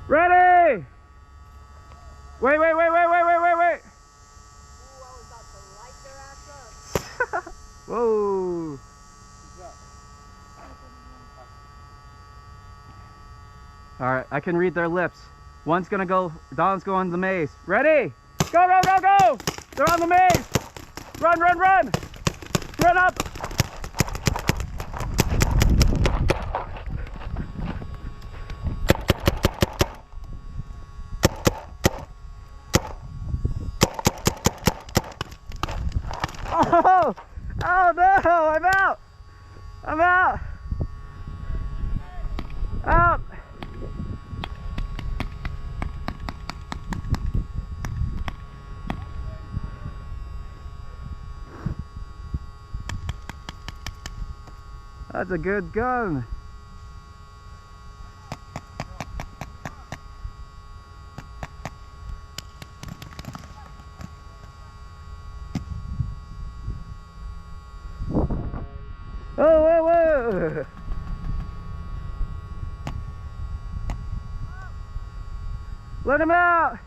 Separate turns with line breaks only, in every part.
Ready! Wait, wait, wait, wait, wait, wait, wait, wait!
Ooh, I was about to light their ass up.
Whoa! Alright, I can read their lips. One's gonna go, Don's going the maze. Ready? Go, go, go, go! They're on the maze! Run, run, run! Run up! Oh! Oh no! I'm out! I'm out! Out! That's a good gun. Oh, whoa, whoa! Let him out!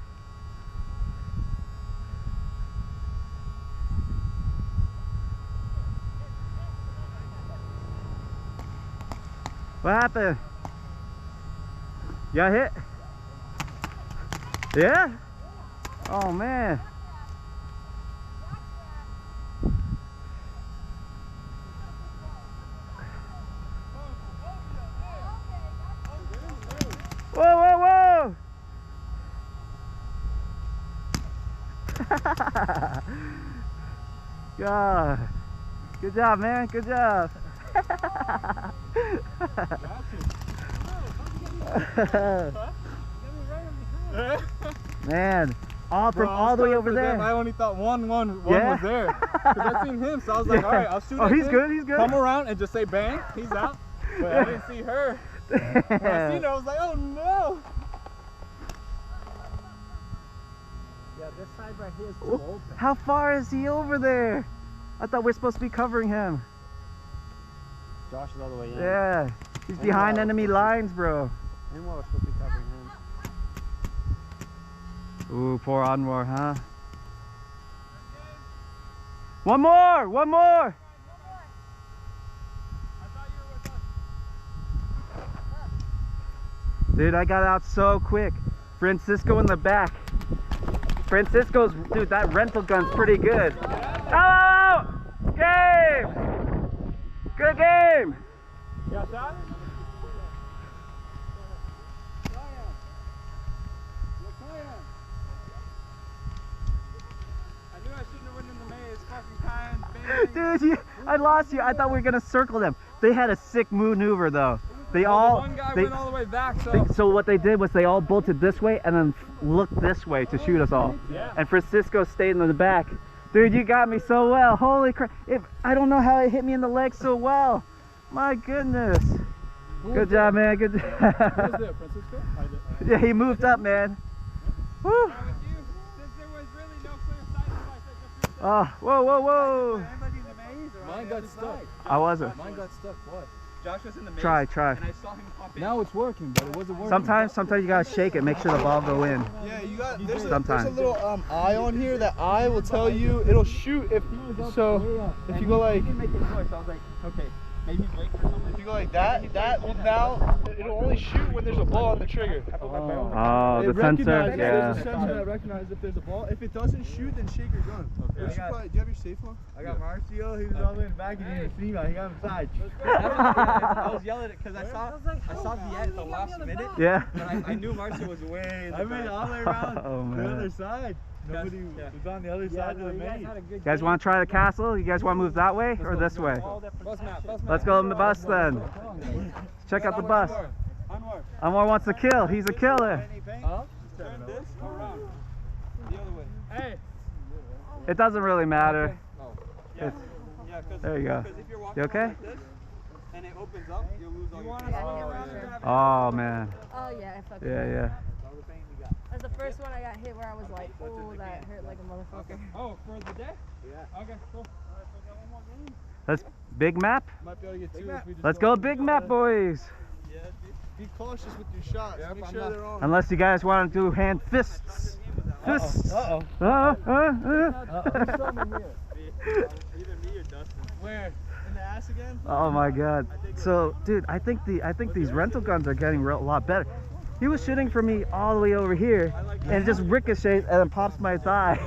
What happened? You got hit? Yeah? Oh man. Whoa, whoa, whoa! God. Good job, man. Good job. Man, all from all the way over there.
I only thought one
Yeah?
was there. Because I seen him, so I was like, alright, I'll shoot
Oh,
at
he's
him,
good, he's good.
come around and just say bang, he's out. But I didn't see her. When I seen her, I was like, oh no!
Yeah, this side right here is too open.
How far is he over there? I thought we're supposed to be covering him.
Josh is all the way in.
Yeah, he's behind enemy lines, bro.
And we're supposed to be covering him.
Ooh, poor Anwar, huh? One more! One more! Dude, I got out so quick. Francisco in the back. Francisco's, dude, that rental gun's pretty good. Oh! Game! Good game!
You got shot?
Dude, I lost you. I thought we were gonna circle them. They had a sick maneuver though. They all,
one guy
they,
went all the way back, so.
so what they did was they all bolted this way and then looked this way to shoot us all.
Yeah.
And Francisco stayed in the back. Dude, you got me so well. Holy crap! I don't know how it hit me in the leg so well. My goodness. Good job, man. Good.
Who was there, Francisco?
Yeah, he moved up, man. Woo. Oh, whoa, whoa, whoa.
Mine got stuck.
I wasn't.
Mine got stuck. What?
Josh was in the maze,
Try.
and I saw him pop in.
Now it's working, but it wasn't working.
Sometimes you gotta shake it, make sure the ball go in.
Yeah, you got. There's a
Sometimes.
little eye on here. That eye will tell you. It'll shoot if so. If you go like.
He didn't make a noise, so I was like, okay, maybe wait for something.
If you go like that, that will now. It'll only shoot when there's a ball on the trigger.
Oh,
It
the sensor,
recognizes-
yeah.
There's a sensor that recognizes if there's a ball. If it doesn't shoot, then shake your gun.
Okay.
Do you have your safe on?
I got Marcio, he was all the way in the back, and he was female, he got inside.
I was yelling it because I saw Viet at the last minute,
Yeah.
but I knew Marcia was way in the
I made it
back.
all the way around
Oh,
the
man.
other side. Nobody was on the other side of the maze.
You guys want to try the castle? You guys want to move that way or this way?
Bus map.
Let's go on the bus then. Check out the bus. Anwar wants to kill. He's a killer.
Huh? Turn this around. The other way. Hey!
It doesn't really matter.
Yeah,
It's,
because
there you go.
if you're walking
You okay?
like this, and it opens up, you'll lose all your
Oh man.
Oh yeah, I fucking.
Yeah.
That's the first one I got hit where I was like, oh, that hurt like a motherfucker.
Oh, for the day? Yeah. Okay, cool. Alright, so we got one more game.
Let's big map.
Might be able to get two if we just
Let's go big map, boys.
Yeah,
be cautious with your shots.
Yep,
Make
I'm
sure
not-
they're on.
Unless you guys want to do hand fists. Fists.
Uh-oh.
Show me here.
Either me or Dustin.
Where? In the ass again?
Oh my god. So, dude, I think these rental guns are getting a lot better. He was shooting for me all the way over here, and it just ricochets and then pops my thigh.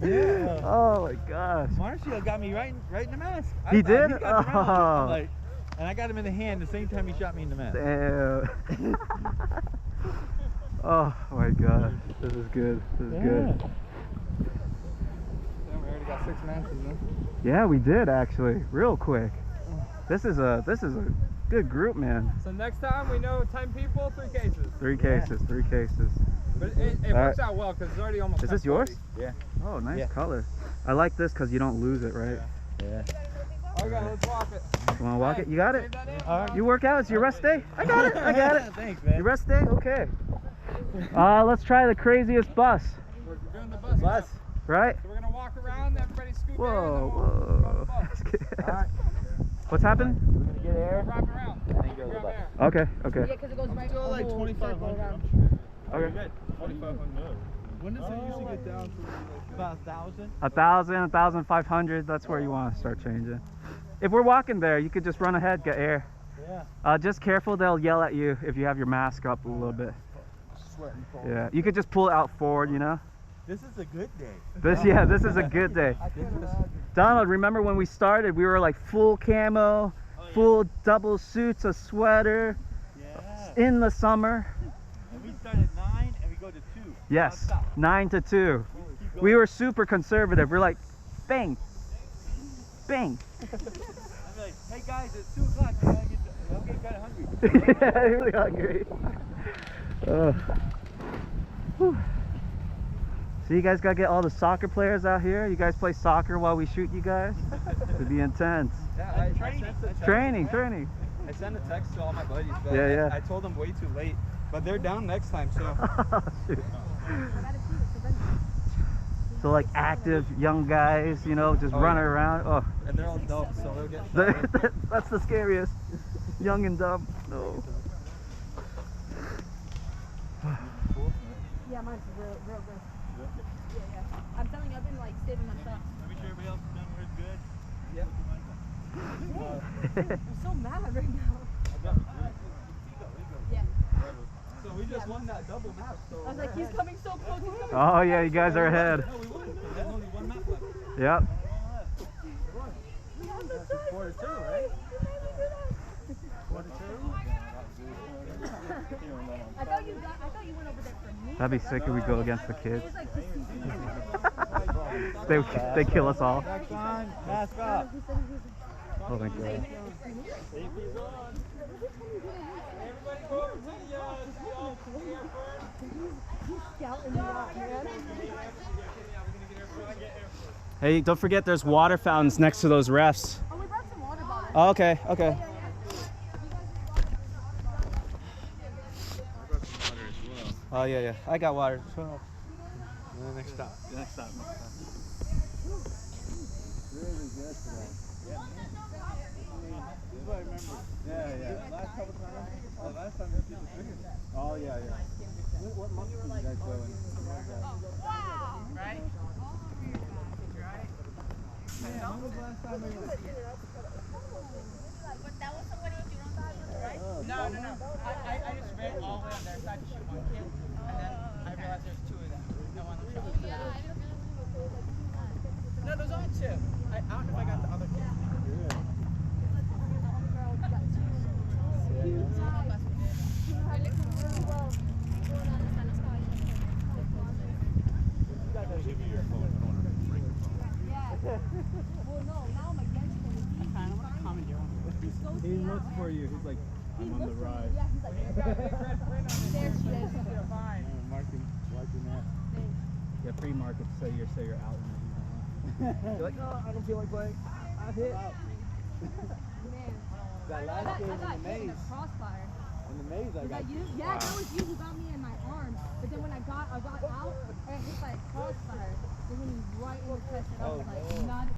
Yeah.
Oh my gosh.
Marcio got me right in the mask.
He did?
He got the round.
Oh.
I'm like, and I got him in the hand the same time he shot me in the mask.
Damn. Oh my god. This is good. This is good.
Damn, we already got 6 matches, huh?
Yeah, we did actually. Real quick. This is a good group, man.
So next time we know 10 people, 3 cases.
3 cases, 3 cases.
But it
All
works
right.
out well because it's already almost.
Is this yours?
10:40.
Yeah.
Oh, nice
Yeah.
color. I like this because you don't lose it, right?
Yeah.
Okay, let's walk it.
You want to walk it? You got it?
Save that in.
All right.
You work out? It's your rest day? I got it. I got it.
Thanks,
Your
man.
rest day? Okay. Let's try the craziest bus,
We're doing the bus.
Bus.
right?
So we're gonna walk around. Everybody scoop in.
Whoa,
And then
whoa.
we'll go to the bus.
All right.
What's happened?
We're gonna get air.
Wrap around.
And then go to the
Grab
bus.
air.
Okay,
Yeah,
okay.
because it goes right
Still like
the whole
2,500.
circle around.
Okay.
2,500. When does it usually get down to?
About 1,000.
1,000, 1,500. That's where you want to start changing. If we're walking there, you could just run ahead, get air.
Yeah.
Just careful, they'll yell at you if you have your mask up a little bit.
Sweating cold.
Yeah, you could just pull it out forward, you know?
This is a good day.
This is a good day. Donald, remember when we started, we were like full camo, full double suits, a sweater,
Yeah.
in the summer.
And we start at 9 and we go to 2.
Yes,
Non-stop.
9 to 2.
Keep going.
We were super conservative. We're like, bang, bang.
I'm like, hey guys, it's 2 o'clock. I'm getting kind of hungry.
Yeah, really hungry. Whew. So you guys gotta get all the soccer players out here. You guys play soccer while we shoot you guys? It'd be intense.
Yeah,
Training.
I sent a text to all my buddies, but
Yeah, yeah.
I told them way too late. But they're down next time, so.
Shoot. So like active young guys, you know, just
Oh,
running
yeah.
around. Oh,
And they're all dope, so they'll get shot.
that's the scariest. Young and dumb. No.
Yeah, mine's real good. Yeah. I'm telling you, I've been like saving my stuff.
Let me sure everybody else is done where it's good.
I'm so mad right now. Yeah.
So we just won that double map, so.
I was like, he's coming so close. He's coming.
Oh yeah, you guys are ahead.
No, we won. There's only one map left.
Yep.
Quarter 2, right?
I thought you went over there for me.
That'd be sick if we go against the kids.
It's like, just
They kill us all.
Mask on, mask off.
Oh my god.
Everybody go over to the air first.
scouting me out, man.
Hey, don't forget there's water fountains next to those refs.
Oh, we brought some water bottles.
Oh, okay, okay. Oh yeah. I got water.
Next stop.
Last couple times. Last time we did the biggest.
Oh, yeah.
What month did you guys go in?
Right?
When was the last time we went?
No. I just ran all the way on their side to shoot one kid, and then I realized there's 2 of them. No one was shot. No, there's only 2. I don't know if I got the other kid.
Well, no, now I'm against him.
Fine, I'm gonna commandeer one.
He looks for you. He's like, I'm on the ride.
Yeah, he's like, there she is.
Mark him. Wipe your mask.
Yeah, pre-mark it so you're out. You're like, oh, I don't feel like playing. I hit.
Man.
That
I
last
got
game in the
hit in
maze.
the crossfire.
In the maze, I
Was
got
that you? Yeah, that was you who got me in my arm. But then when I got out, I hit by a crossfire. It went right in the chest, and I was like, not